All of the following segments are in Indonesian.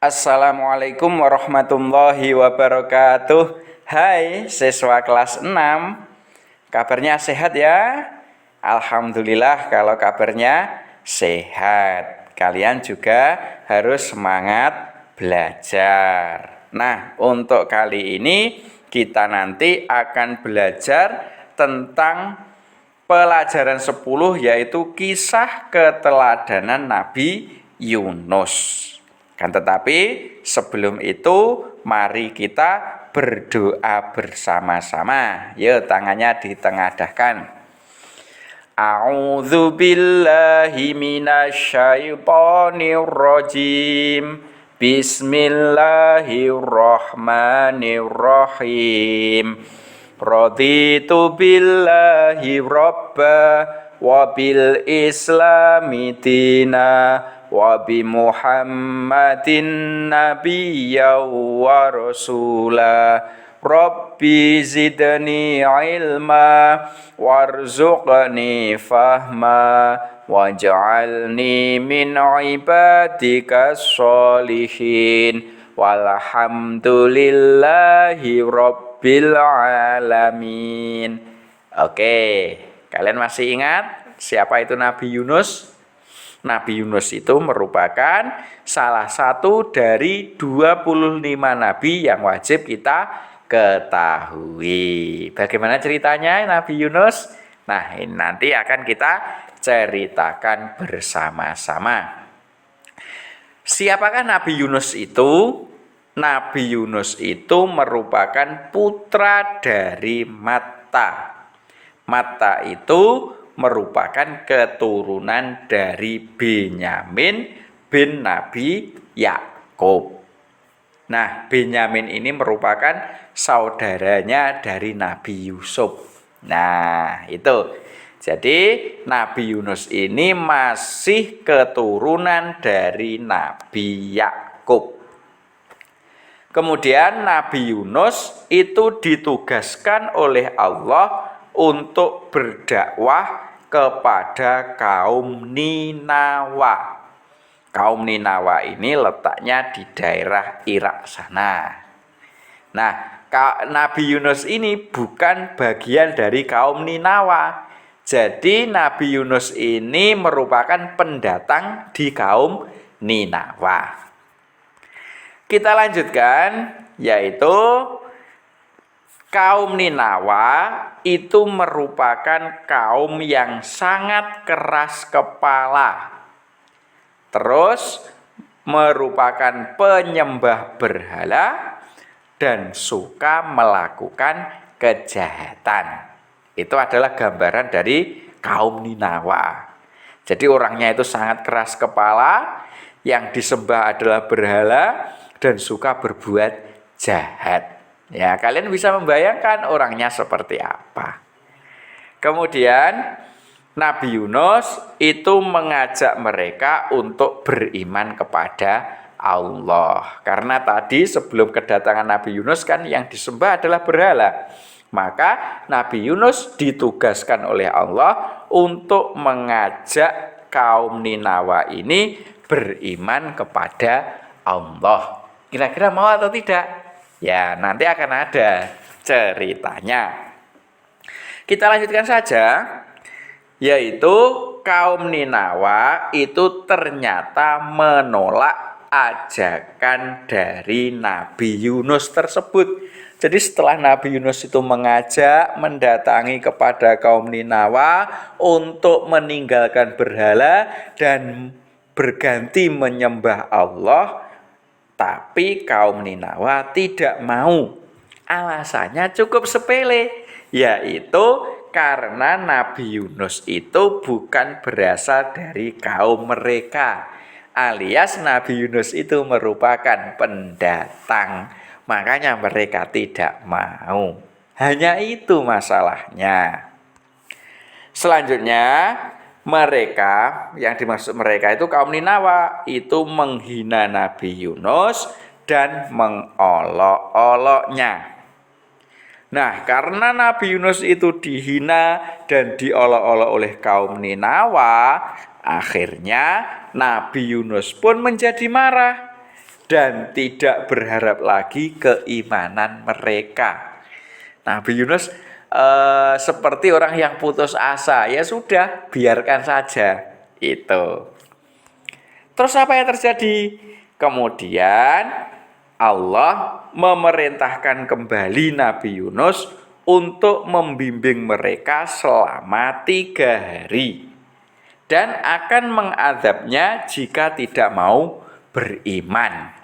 Assalamualaikum warahmatullahi wabarakatuh. Hai siswa kelas 6. Kabarnya sehat ya? Alhamdulillah kalau kabarnya sehat. Kalian juga harus semangat belajar. Nah, untuk kali ini kita nanti akan belajar tentang pelajaran 10, yaitu kisah keteladanan Nabi Yunus. Kan tetapi sebelum itu mari kita berdoa bersama-sama. Yuk tangannya ditengadahkan. A'udzu billahi minasyaitonir rajim. Bismillahirrahmanirrahim. Raditu billahi robba wa bil islami dina wa bi Muhammadin nabiyya wa rasula. Rabbi zidni ilma warzuqni fahma waj'alni min ibadikas sholihin walhamdulillahi rabbil alamin. Oke, kalian masih ingat siapa itu Nabi Yunus? Nabi Yunus itu merupakan salah satu dari 25 nabi yang wajib kita ketahui. Bagaimana ceritanya Nabi Yunus? Nah, ini nanti akan kita ceritakan bersama-sama. Siapakah Nabi Yunus itu? Nabi Yunus itu merupakan putra dari Matta. Matta itu merupakan keturunan dari Benyamin bin Nabi Yakub. Nah, Benyamin ini merupakan saudaranya dari Nabi Yusuf. Nah, itu. Jadi, Nabi Yunus ini masih keturunan dari Nabi Yakub. Kemudian Nabi Yunus itu ditugaskan oleh Allah untuk berdakwah kepada kaum Ninawa. Kaum Ninawa ini letaknya di daerah Irak sana. Nah, Nabi Yunus ini bukan bagian dari kaum Ninawa. Jadi Nabi Yunus ini merupakan pendatang di kaum Ninawa. Kita lanjutkan, yaitu kaum Ninawa itu merupakan kaum yang sangat keras kepala. Terus merupakan penyembah berhala dan suka melakukan kejahatan. Itu adalah gambaran dari kaum Ninawa. Jadi orangnya itu sangat keras kepala, yang disembah adalah berhala dan suka berbuat jahat. Ya, kalian bisa membayangkan orangnya seperti apa. Kemudian Nabi Yunus itu mengajak mereka untuk beriman kepada Allah. Karena tadi sebelum kedatangan Nabi Yunus kan yang disembah adalah berhala. Maka Nabi Yunus ditugaskan oleh Allah untuk mengajak kaum Ninawa ini beriman kepada Allah. Kira-kira mau atau tidak? Ya, nanti akan ada ceritanya. Kita lanjutkan saja, yaitu kaum Ninawa itu ternyata menolak ajakan dari Nabi Yunus tersebut. Jadi setelah Nabi Yunus itu mengajak mendatangi kepada kaum Ninawa untuk meninggalkan berhala dan berganti menyembah Allah, tapi kaum Ninawa tidak mau. Alasannya cukup sepele, yaitu karena Nabi Yunus itu bukan berasal dari kaum mereka, alias Nabi Yunus itu merupakan pendatang. Makanya mereka tidak mau. Hanya itu masalahnya. Selanjutnya, mereka, yang dimaksud mereka itu kaum Ninawa, itu menghina Nabi Yunus dan mengolok-oloknya. Nah, karena Nabi Yunus itu dihina dan diolok-olok oleh kaum Ninawa, akhirnya Nabi Yunus pun menjadi marah. dan tidak berharap lagi keimanan mereka. Nabi Yunus seperti orang yang putus asa, ya sudah, biarkan saja itu. Terus apa yang terjadi? Kemudian Allah memerintahkan kembali Nabi Yunus untuk membimbing mereka selama 3 hari dan akan mengadabnya jika tidak mau beriman.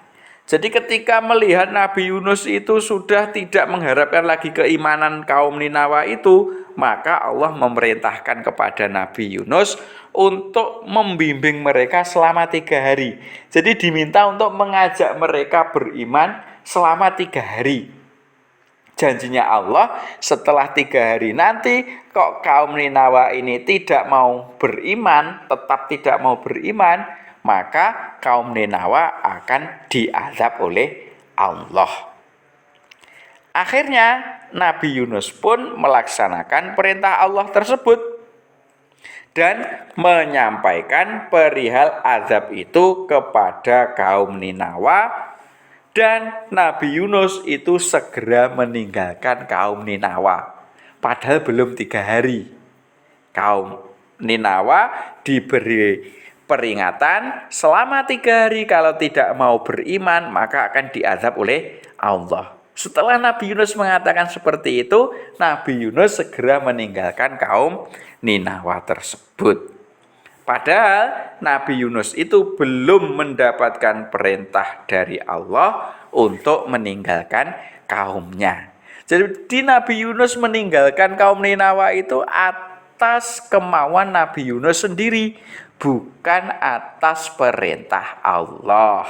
Jadi ketika melihat Nabi Yunus itu sudah tidak mengharapkan lagi keimanan kaum Ninawa itu, maka Allah memerintahkan kepada Nabi Yunus untuk membimbing mereka selama 3 hari. Jadi diminta untuk mengajak mereka beriman selama 3 hari. Janjinya Allah, setelah 3 hari nanti kok kaum Ninawa ini tidak mau beriman, tetap tidak mau beriman, maka kaum Ninawa akan diazab oleh Allah. Akhirnya Nabi Yunus pun melaksanakan perintah Allah tersebut dan menyampaikan perihal azab itu kepada kaum Ninawa, dan Nabi Yunus itu segera meninggalkan kaum Ninawa. Padahal belum 3 hari. Kaum Ninawa diberi peringatan selama 3 hari kalau tidak mau beriman maka akan diazab oleh Allah. Setelah Nabi Yunus mengatakan seperti itu, Nabi Yunus segera meninggalkan kaum Ninawa tersebut. Padahal Nabi Yunus itu belum mendapatkan perintah dari Allah untuk meninggalkan kaumnya. Jadi Nabi Yunus meninggalkan kaum Ninawa itu atas kemauan Nabi Yunus sendiri, bukan atas perintah Allah.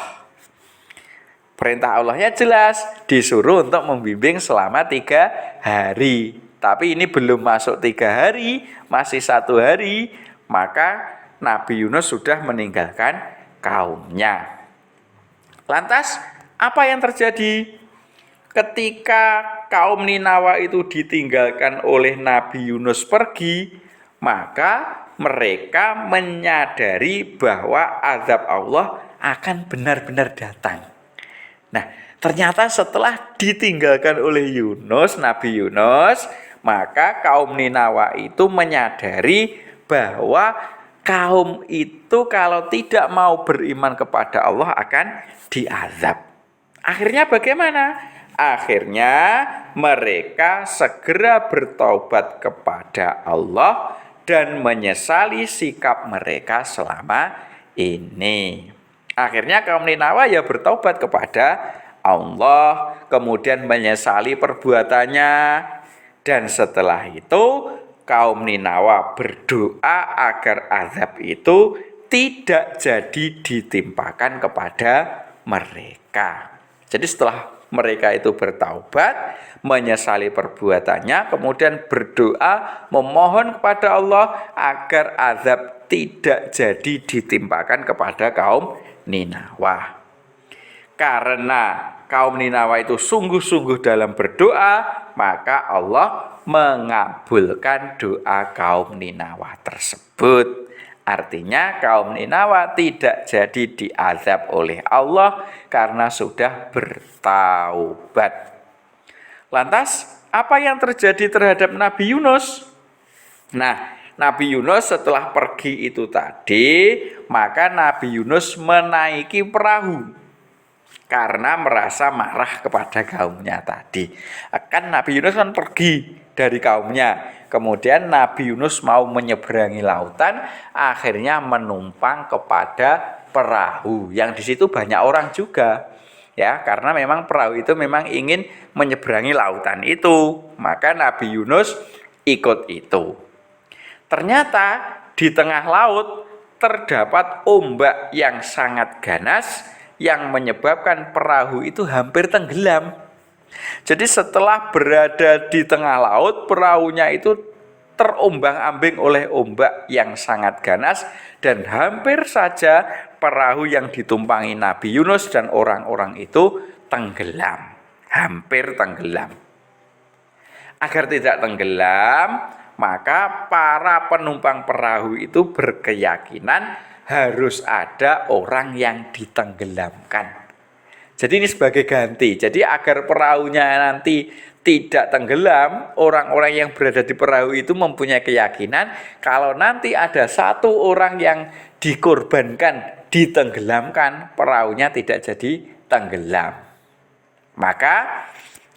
Perintah Allahnya jelas, disuruh untuk membimbing selama 3 hari. Tapi ini belum masuk 3 hari, masih 1 hari, maka Nabi Yunus sudah meninggalkan kaumnya. Lantas, apa yang terjadi ketika kaum Ninawa itu ditinggalkan oleh Nabi Yunus pergi? Maka mereka menyadari bahwa azab Allah akan benar-benar datang. Nah, ternyata setelah ditinggalkan oleh Nabi Yunus, maka kaum Ninawa itu menyadari bahwa kaum itu kalau tidak mau beriman kepada Allah akan diazab. Akhirnya bagaimana? Akhirnya mereka segera bertaubat kepada Allah dan menyesali sikap mereka selama ini. Akhirnya kaum Ninawa ya bertaubat kepada Allah, kemudian menyesali perbuatannya, dan setelah itu kaum Ninawa berdoa agar azab itu tidak jadi ditimpakan kepada mereka. Jadi setelah mereka itu bertaubat, menyesali perbuatannya, kemudian berdoa memohon kepada Allah agar azab tidak jadi ditimpakan kepada kaum Ninawa. Karena kaum Ninawa itu sungguh-sungguh dalam berdoa, maka Allah mengabulkan doa kaum Ninawa tersebut. Artinya kaum Ninawa tidak jadi diazab oleh Allah karena sudah bertaubat. Lantas, apa yang terjadi terhadap Nabi Yunus? Nah, Nabi Yunus setelah pergi itu tadi, maka Nabi Yunus menaiki perahu karena merasa marah kepada kaumnya tadi. Kan Nabi Yunus kan pergi dari kaumnya. Kemudian Nabi Yunus mau menyeberangi lautan, akhirnya menumpang kepada perahu. Yang di situ banyak orang juga. Ya, karena memang perahu itu memang ingin menyeberangi lautan itu. Maka Nabi Yunus ikut itu. Ternyata di tengah laut terdapat ombak yang sangat ganas yang menyebabkan perahu itu hampir tenggelam. Jadi setelah berada di tengah laut, perahunya itu terombang-ambing oleh ombak yang sangat ganas dan hampir saja perahu yang ditumpangi Nabi Yunus dan orang-orang itu tenggelam, hampir tenggelam. Agar tidak tenggelam, maka para penumpang perahu itu berkeyakinan harus ada orang yang ditenggelamkan. Jadi ini sebagai ganti. Jadi agar perahunya nanti tidak tenggelam, orang-orang yang berada di perahu itu mempunyai keyakinan kalau nanti ada satu orang yang dikorbankan, ditenggelamkan, perahunya tidak jadi tenggelam. Maka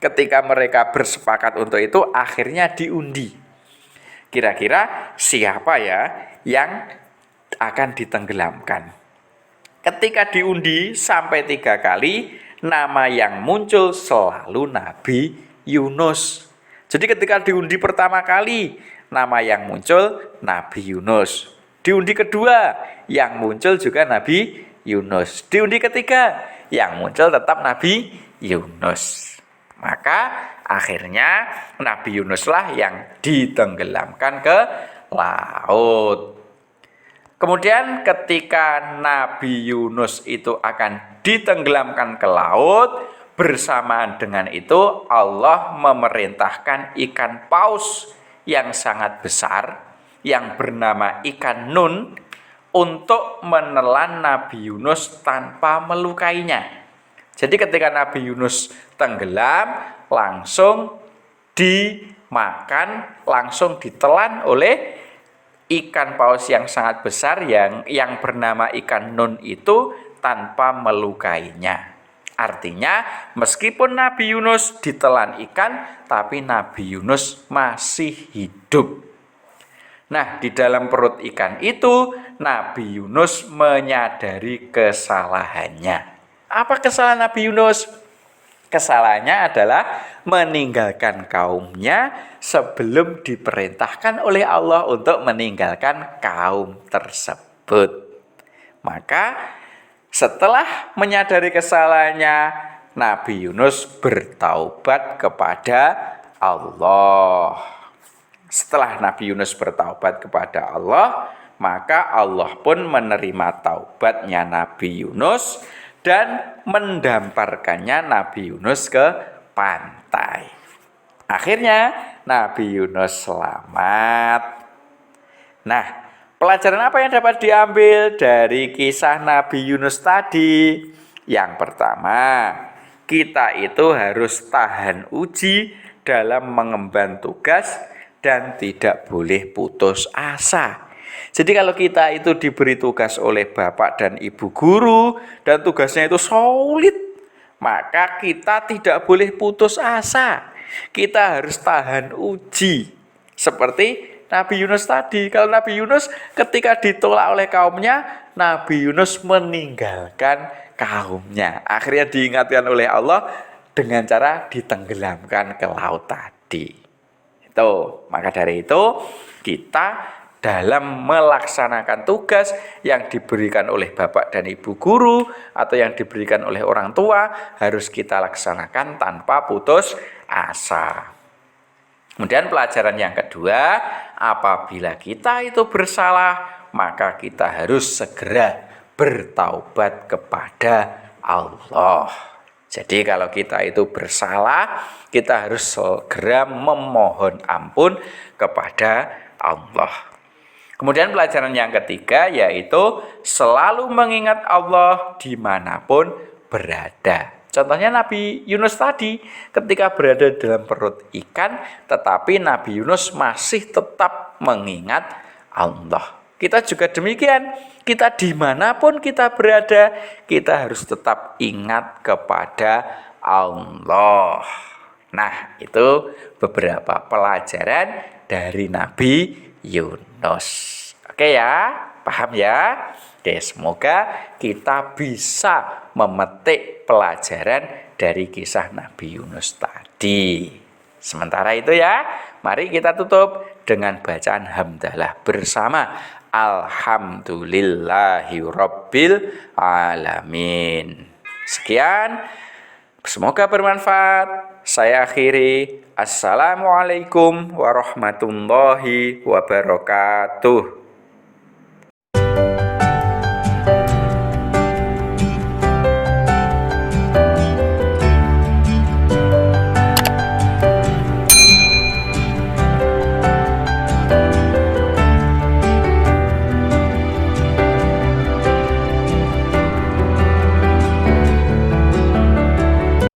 ketika mereka bersepakat untuk itu, akhirnya diundi. Kira-kira siapa ya yang akan ditenggelamkan? Ketika diundi sampai 3 kali, nama yang muncul selalu Nabi Yunus. Jadi ketika diundi pertama kali, nama yang muncul Nabi Yunus. Diundi kedua, yang muncul juga Nabi Yunus. Diundi ketiga, yang muncul tetap Nabi Yunus. Maka akhirnya Nabi Yunuslah yang ditenggelamkan ke laut. Kemudian ketika Nabi Yunus itu akan ditenggelamkan ke laut, bersamaan dengan itu Allah memerintahkan ikan paus yang sangat besar yang bernama ikan Nun untuk menelan Nabi Yunus tanpa melukainya. Jadi ketika Nabi Yunus tenggelam, langsung dimakan, langsung ditelan oleh ikan paus yang sangat besar yang bernama ikan Nun itu tanpa melukainya. Artinya meskipun Nabi Yunus ditelan ikan, tapi Nabi Yunus masih hidup. Nah, di dalam perut ikan itu Nabi Yunus menyadari kesalahannya. Apa kesalahan Nabi Yunus? Kesalahannya adalah meninggalkan kaumnya sebelum diperintahkan oleh Allah untuk meninggalkan kaum tersebut. Maka setelah menyadari kesalahannya, Nabi Yunus bertaubat kepada Allah. Setelah Nabi Yunus bertaubat kepada Allah, maka Allah pun menerima taubatnya Nabi Yunus dan mendamparkannya Nabi Yunus ke pantai. Akhirnya Nabi Yunus selamat. Nah, pelajaran apa yang dapat diambil dari kisah Nabi Yunus tadi? Yang pertama, kita itu harus tahan uji dalam mengemban tugas dan tidak boleh putus asa. Jadi kalau kita itu diberi tugas oleh bapak dan ibu guru dan tugasnya itu solid, maka kita tidak boleh putus asa. Kita harus tahan uji. Seperti Nabi Yunus tadi. Kalau Nabi Yunus ketika ditolak oleh kaumnya, Nabi Yunus meninggalkan kaumnya. Akhirnya diingatkan oleh Allah dengan cara ditenggelamkan ke laut tadi. Maka dari itu kita dalam melaksanakan tugas yang diberikan oleh bapak dan ibu guru atau yang diberikan oleh orang tua harus kita laksanakan tanpa putus asa. Kemudian pelajaran yang kedua, apabila kita itu bersalah, maka kita harus segera bertaubat kepada Allah. Jadi kalau kita itu bersalah, kita harus segera memohon ampun kepada Allah. Kemudian pelajaran yang ketiga yaitu selalu mengingat Allah dimanapun berada. Contohnya Nabi Yunus tadi ketika berada dalam perut ikan, tetapi Nabi Yunus masih tetap mengingat Allah. Kita juga demikian, kita dimanapun kita berada, kita harus tetap ingat kepada Allah. Nah, itu beberapa pelajaran dari Nabi Yunus. Oke ya, paham ya? Oke, semoga kita bisa memetik pelajaran dari kisah Nabi Yunus tadi. Sementara itu ya, mari kita tutup dengan bacaan hamdalah bersama. Alhamdulillahirabbil alamin. Sekian, semoga bermanfaat. Saya akhiri. Assalamualaikum warahmatullahi wabarakatuh.